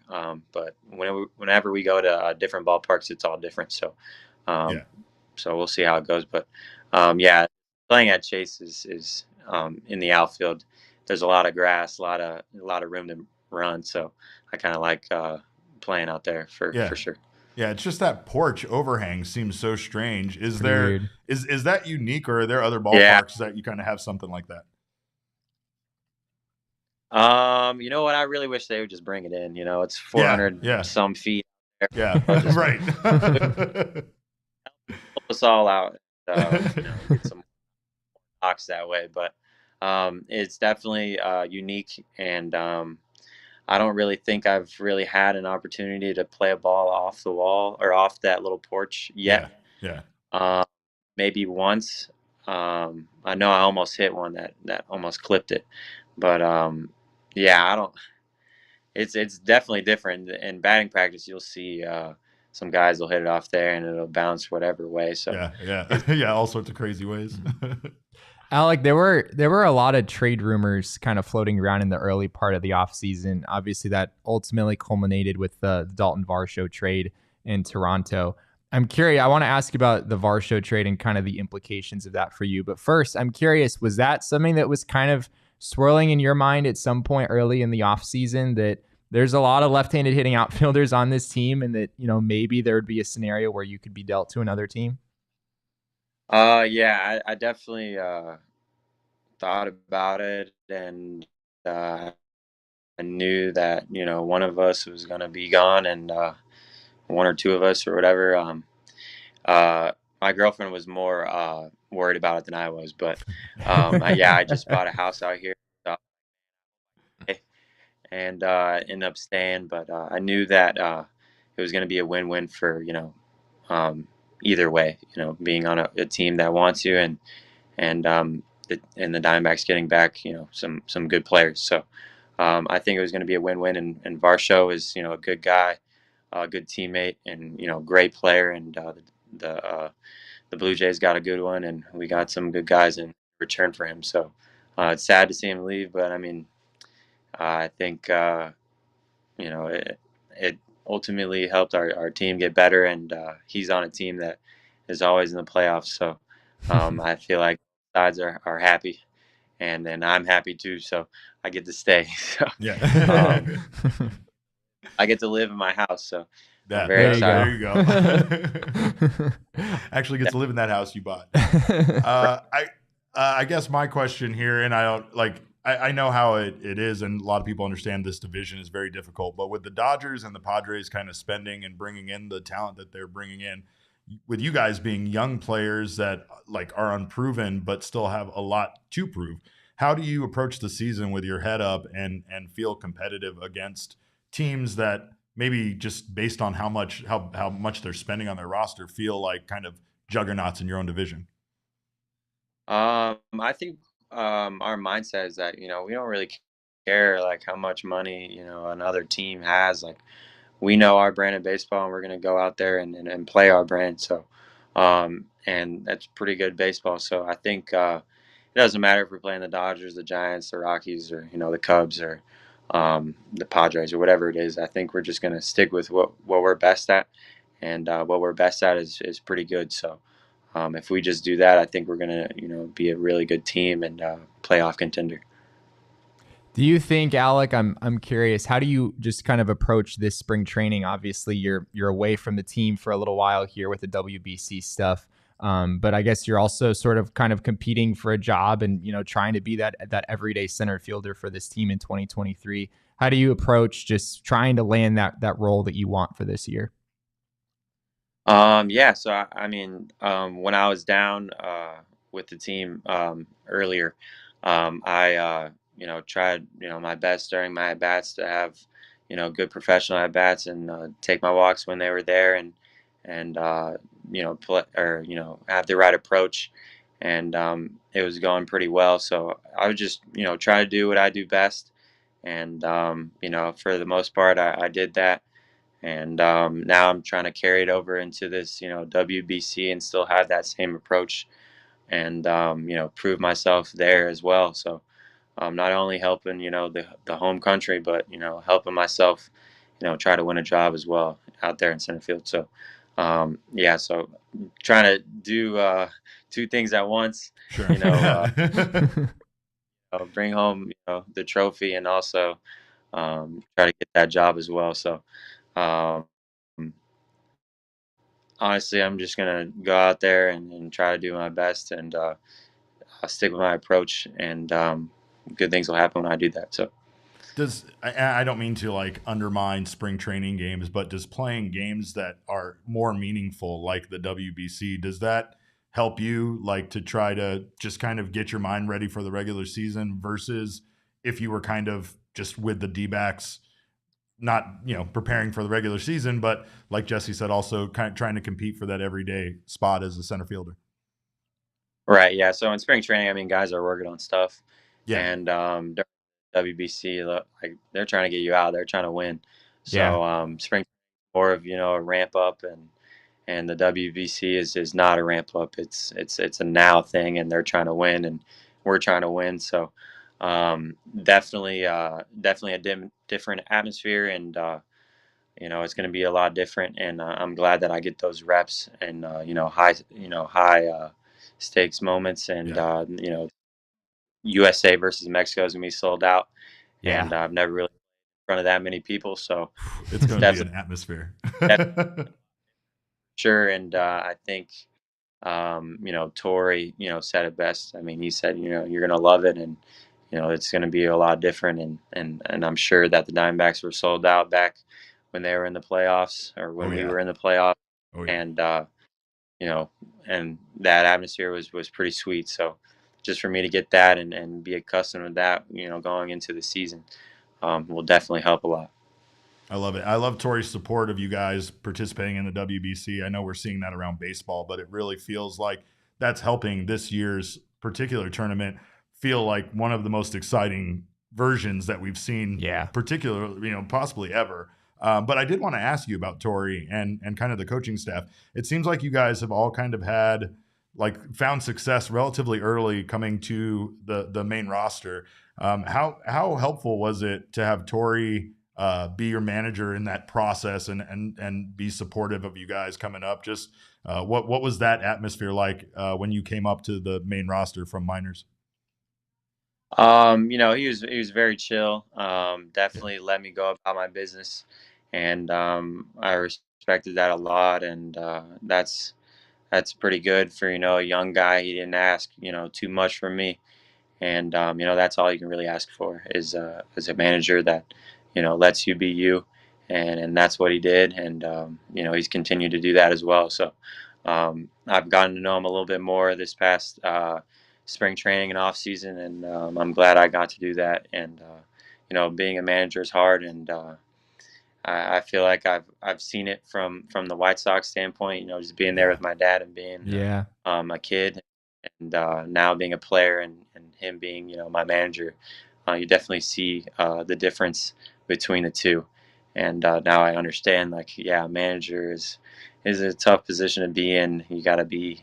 D: But whenever we go to different ballparks, it's all different. So
A: Yeah.
D: so we'll see how it goes. But yeah, playing at Chase is in the outfield. There's a lot of grass, a lot of room to run. So I kind of like playing out there for sure.
A: Yeah, it's just that porch overhang seems so strange. Is
B: Pretty
A: there
B: weird.
A: is that unique, or are there other ballparks that you kind of have something like that?
D: You know what? I really wish they would just bring it in. It's 400 some feet.
A: Yeah, right.
D: Help us all out. Get some box that way, but it's definitely unique, and I don't really think I've really had an opportunity to play a ball off the wall or off that little porch yet.
A: Yeah.
D: Maybe once. I know I almost hit one that almost clipped it, but yeah, I don't. It's definitely different. In batting practice, you'll see some guys will hit it off there and it'll bounce whatever way. So
A: yeah, all sorts of crazy ways.
B: Alek, there were a lot of trade rumors kind of floating around in the early part of the offseason. Obviously, that ultimately culminated with the Dalton Varsho trade in Toronto. I'm curious. I want to ask you about the Varsho trade and kind of the implications of that for you. But first, I'm curious, was that something that was kind of swirling in your mind at some point early in the offseason, that there's a lot of left-handed hitting outfielders on this team and that, maybe there would be a scenario where you could be dealt to another team?
D: Yeah, I definitely thought about it, and I knew that one of us was going to be gone, and one or two of us or whatever. My girlfriend was more worried about it than I was, but yeah, I just bought a house out here, and ended up staying. But I knew that it was going to be a win-win for either way. Being on a team that wants you, and the Diamondbacks getting back some good players. So I think it was going to be a win-win. And Varsho is a good guy, a good teammate, and great player. And the Blue Jays got a good one, and we got some good guys in return for him. So it's sad to see him leave, but I mean, I think it ultimately helped our team get better, and he's on a team that is always in the playoffs. So I feel like sides are happy, and then I'm happy too. So I get to stay. So
A: Yeah.
D: I get to live in my house. So I'm
A: Yeah,
D: very excited.
A: there you go. Actually get to live in that house you bought. I guess my question here, and I don't like, I know how it is, and a lot of people understand this division is very difficult, but with the Dodgers and the Padres kind of spending and bringing in the talent that they're bringing in, with you guys being young players that like are unproven but still have a lot to prove, how do you approach the season with your head up and feel competitive against teams that maybe just based on how much they're spending on their roster feel like kind of juggernauts in your own division?
D: I think our mindset is that, we don't really care like how much money, another team has. Like, we know our brand of baseball, and we're going to go out there and play our brand. So, and that's pretty good baseball. So I think it doesn't matter if we're playing the Dodgers, the Giants, the Rockies, or the Cubs, or the Padres, or whatever it is. I think we're just going to stick with what we're best at, and what we're best at is pretty good. So if we just do that, I think we're going to be a really good team and playoff contender.
B: Do you think, Alek, I'm curious, how do you just kind of approach this spring training? Obviously, you're away from the team for a little while here with the WBC stuff, but I guess you're also sort of kind of competing for a job and trying to be that everyday center fielder for this team in 2023. How do you approach just trying to land that role that you want for this year?
D: Yeah, so I mean, when I was down with the team earlier, I tried my best during my at bats to have good professional at bats, and take my walks when they were there, and play, or have the right approach, and it was going pretty well. So I would just try to do what I do best, and for the most part I did that. And now I'm trying to carry it over into this, WBC, and still have that same approach, and prove myself there as well. So not only helping, the home country, but helping myself, try to win a job as well out there in center field. So yeah, so trying to do two things at once.
A: Sure.
D: Bring home, the trophy, and also try to get that job as well. So. Um, Honestly, I'm just gonna go out there and try to do my best, and I'll stick with my approach, and good things will happen when I do that. So,
A: I don't mean to like undermine spring training games, but does playing games that are more meaningful, like the WBC, does that help you like to try to just kind of get your mind ready for the regular season versus if you were kind of just with the D-backs, not preparing for the regular season, but like Jesse said, also kind of trying to compete for that everyday spot as a center fielder?
D: right, yeah. So in spring training, I mean, guys are working on stuff,
A: Yeah.
D: and during WBC, like, they're trying to get you out. They're trying to win.
B: Yeah.
D: So spring more of a ramp up, and the WBC is not a ramp up. It's a now thing, and they're trying to win, and we're trying to win. So definitely a different atmosphere, and it's going to be a lot different. And I'm glad that I get those reps, and high stakes moments, and
A: Yeah.
D: USA versus Mexico is going to be sold out.
B: Yeah.
D: And I've never really been in front of that many people, so
A: It's going to be an atmosphere.
D: sure. And I think Tori, said it best. I mean, he said, you're gonna love it, and it's gonna be a lot different, and I'm sure that the Diamondbacks were sold out back when they were in the playoffs, or when we were in the playoffs, and and that atmosphere was pretty sweet. So just for me to get that and be accustomed to that, going into the season, will definitely help a lot.
A: I love it. I love Tori's support of you guys participating in the WBC. I know we're seeing that around baseball, but it really feels like that's helping this year's particular tournament feel like one of the most exciting versions that we've seen, particularly, possibly ever. But I did want to ask you about Tori and kind of the coaching staff. It seems like you guys have all kind of had found success relatively early coming to the main roster. How helpful was it to have Tori be your manager in that process and be supportive of you guys coming up. Just what was that atmosphere like when you came up to the main roster from minors?
D: He was very chill. Definitely let me go about my business, and I respected that a lot. And that's pretty good for a young guy. He didn't ask too much from me, and that's all you can really ask for is a manager that lets you be you, and that's what he did. And he's continued to do that as well. So I've gotten to know him a little bit more this past spring training and off season, and I'm glad I got to do that. And being a manager is hard, and I feel like I've seen it from the White Sox standpoint. Just being there with my dad and being a kid, and now being a player and him being my manager. You definitely see the difference between the two, and now I understand. Manager is a tough position to be in. You got to be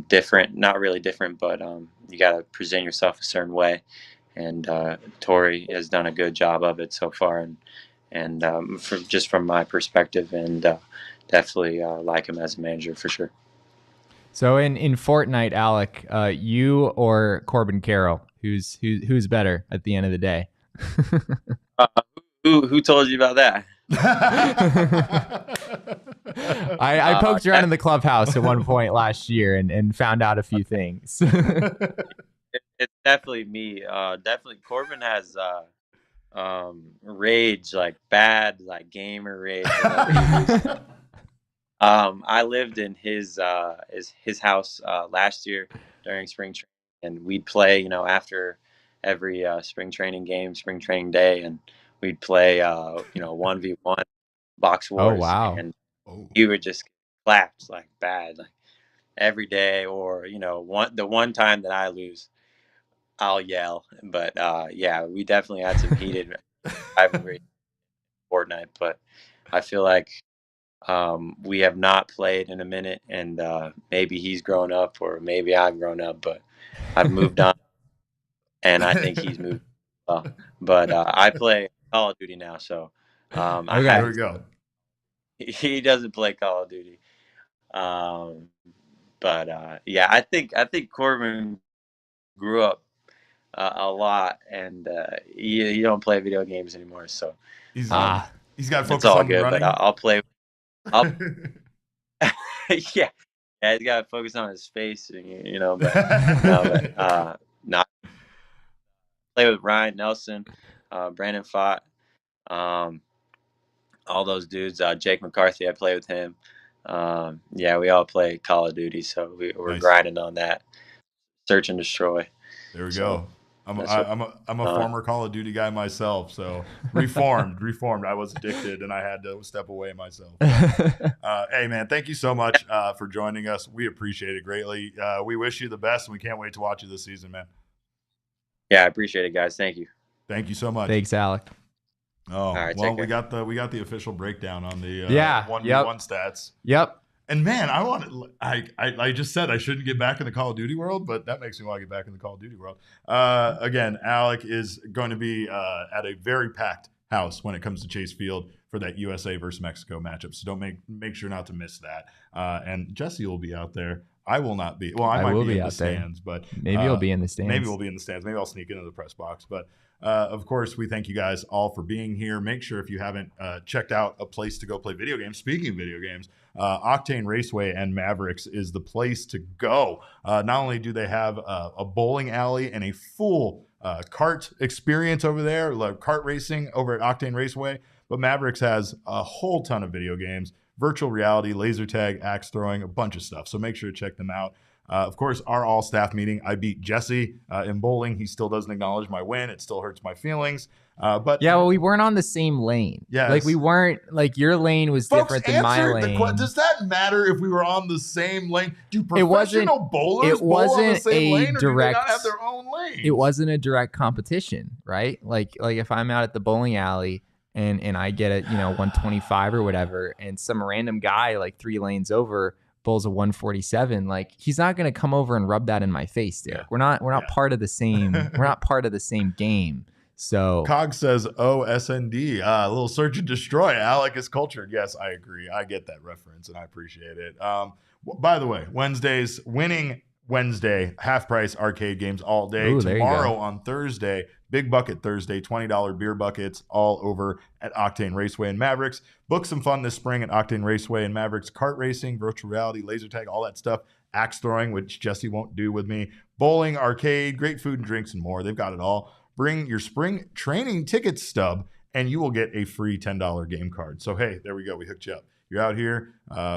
D: different, not really different, but you got to present yourself a certain way. And Torrey has done a good job of it so far, and from my perspective, and definitely like him as a manager for sure.
B: So in Fortnite, Alek, you or Corbin Carroll, who's better at the end of the day?
D: Who told you about that?
B: I poked around in the clubhouse at one point last year and found out a few things.
D: It's definitely me. Definitely Corbin has rage, like bad, like gamer rage. I lived in his house last year during spring training, and we'd play, after every spring training day, and we'd play, 1v1 box wars.
B: Oh, wow.
D: And he would just clapped like bad, like every day, or the one time that I lose, I'll yell. But we definitely had some heated rivalry in Fortnite, but I feel like we have not played in a minute, and maybe he's grown up or maybe I've grown up, but I've moved on, and I think he's moved well. But I play Call of Duty now, so
A: Okay, there we go.
D: He doesn't play Call of Duty. But I think Corbin grew up a lot, and he don't play video games anymore, so
A: he's got to focus
D: it's all
A: on
D: good.
A: running.
D: But I'll play. Yeah, he's got to focus on his face, but not play with Ryan Nelson, Brandon Fott, all those dudes. Jake McCarthy, I play with him. We all play Call of Duty, so we're
A: Nice.
D: grinding on that. Search and destroy.
A: There we go. I'm a former Call of Duty guy myself, so reformed. I was addicted, and I had to step away myself. Hey, man, thank you so much for joining us. We appreciate it greatly. We wish you the best, and we can't wait to watch you this season, man.
D: Yeah, I appreciate it, guys. Thank you.
A: Thank you so much.
B: Thanks, Alek.
A: Oh, all right, well, we got the official breakdown on the 1v1 stats.
B: Yep.
A: And man, I just said I shouldn't get back in the Call of Duty world, but that makes me want to get back in the Call of Duty world. Again, Alek is going to be at a very packed house when it comes to Chase Field for that USA versus Mexico matchup. So don't make sure not to miss that. And Jesse will be out there. I will not be. Well, I might be in the stands, but
B: maybe you'll be in the stands.
A: Maybe we'll be in the stands. Maybe I'll sneak into the press box. But of course, we thank you guys all for being here. Make sure if you haven't checked out a place to go play video games. Speaking of video games, Octane Raceway and Mavericks is the place to go. Not only do they have a bowling alley and a full kart experience over there, like kart racing over at Octane Raceway, but Mavericks has a whole ton of video games, virtual reality, laser tag, axe throwing, a bunch of stuff. So make sure to check them out. Of course, our all-staff meeting, I beat Jesse in bowling. He still doesn't acknowledge my win. It still hurts my feelings. But
B: yeah, well, we weren't on the same lane.
A: Yeah,
B: like we weren't. Like your lane was different than my lane.
A: Does that matter if we were on the same lane? Do professional bowlers bowl on the same lane, or do they not have their own lane?
B: It wasn't a direct competition, right? Like if I'm out at the bowling alley and I get it, 125 or whatever, and some random guy like 3 lanes over bowls a 147, like he's not going to come over and rub that in my face, Derek.
A: Yeah.
B: We're not part of the same we're not part of the same game. So
A: Cog says OSND, a little search and destroy. Alek is cultured. Yes, I agree. I get that reference and I appreciate it. By the way, Wednesdays, winning Wednesday, half price arcade games all day.
B: Ooh,
A: Tomorrow on Thursday, Big Bucket Thursday, $20 beer buckets all over at Octane Raceway and Mavericks. Book some fun this spring at Octane Raceway and Mavericks. Kart racing, virtual reality, laser tag, all that stuff. Axe throwing, which Jesse won't do with me. Bowling, arcade, great food and drinks and more. They've got it all. Bring your spring training ticket stub and you will get a free $10 game card. So, hey, there we go. We hooked you up. You're out here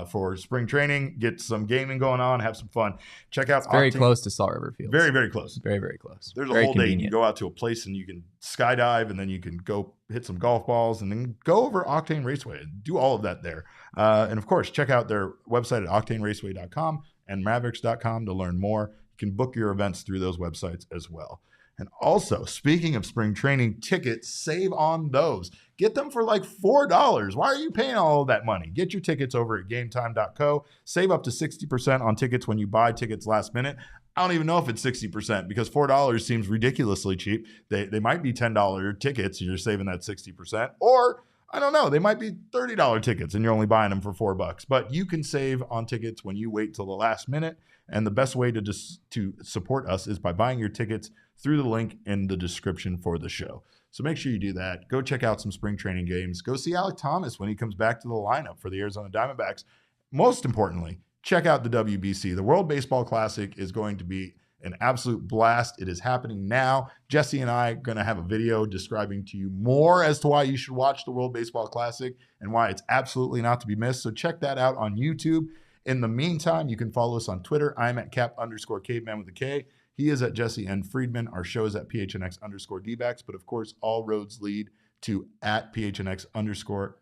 A: for spring training, get some gaming going on, have some fun. Check out
B: very close to Salt River Fields.
A: Very, very close.
B: Very, very close.
A: There's
B: very
A: a whole
B: convenient.
A: day you can go out to a place and you can skydive and then you can go hit some golf balls and then go over Octane Raceway and do all of that there. And, of course, check out their website at octaneraceway.com and mavericks.com to learn more. You can book your events through those websites as well. And also, speaking of spring training tickets, save on those. Get them for like $4. Why are you paying all of that money? Get your tickets over at gametime.co. Save up to 60% on tickets when you buy tickets last minute. I don't even know if it's 60% because $4 seems ridiculously cheap. They might be $10 tickets and you're saving that 60%. Or, I don't know, they might be $30 tickets and you're only buying them for $4. But you can save on tickets when you wait till the last minute. And the best way to support us is by buying your tickets through the link in the description for the show. So make sure you do that. Go check out some spring training games. Go see Alek Thomas when he comes back to the lineup for the Arizona Diamondbacks. Most importantly, check out the WBC. The World Baseball Classic is going to be an absolute blast. It is happening now. Jesse and I are going to have a video describing to you more as to why you should watch the World Baseball Classic and why it's absolutely not to be missed. So check that out on YouTube. In the meantime, you can follow us on Twitter. I'm at cap_caveman with a K. He is at Jesse N. Friedman. Our show is at PHNX_DBacks. But of course, all roads lead to at PHNX_sports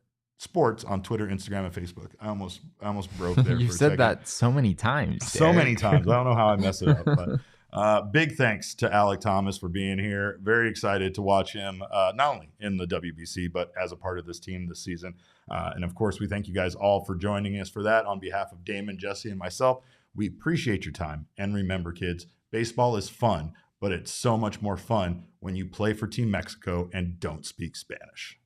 A: on Twitter, Instagram, and Facebook. I almost broke there.
B: You said that so many times.
A: So many times. I don't know how I messed it up. But big thanks to Alek Thomas for being here. Very excited to watch him, not only in the WBC, but as a part of this team this season. And of course, we thank you guys all for joining us for that. On behalf of Damon, Jesse, and myself, we appreciate your time. And remember, kids, baseball is fun, but it's so much more fun when you play for Team Mexico and don't speak Spanish.